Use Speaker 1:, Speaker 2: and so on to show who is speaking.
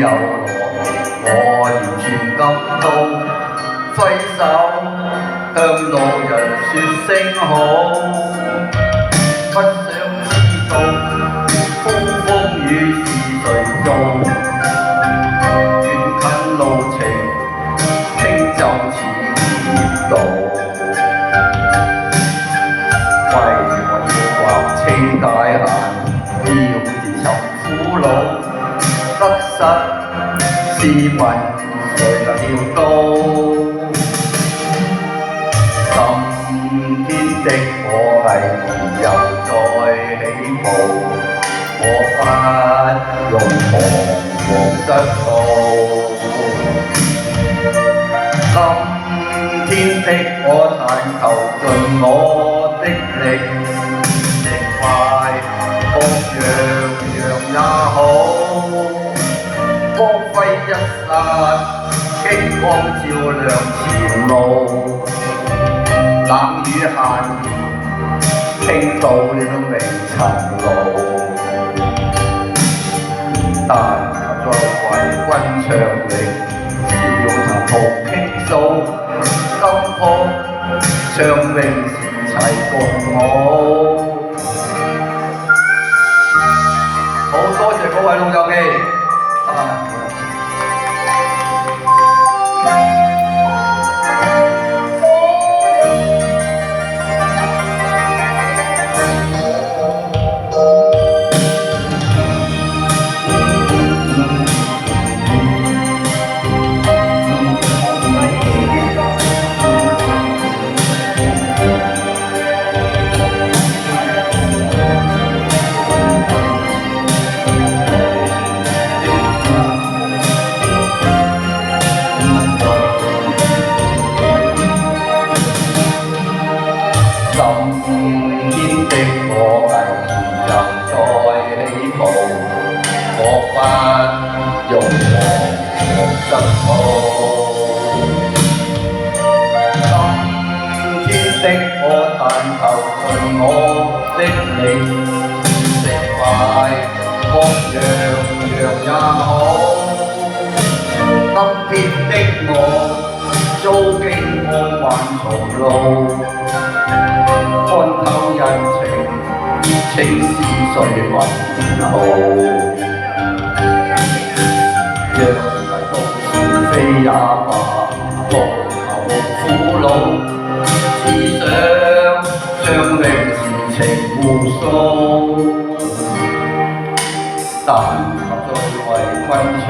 Speaker 1: 有我，我完全感到揮手向路人說聲好，不想知道風風雨是誰做，遠近路程輕就似熱道，為何要劃清界限，要自尋苦惱，得失試問誰能料到？今天的我毅然又再起步，我不用彷徨失措。今天的我但求盡我的力，力快各樣也好，光輝一剎，激光照亮前路。冷雨閒言，傾到了未曾路，但求再為君唱詠，笑談同傾訴，今鋪唱詠是齊共舞。好多謝各位老友記，今天的我毅然又再起步，我不用彷徨失措。今天的我但求盡我的力，力快各樣也好。今天的我遭經過漫長路，看透人情，情是誰問候？讓人道是非也罷，無求苦惱，只想將榮是情互訴。但求再為君唱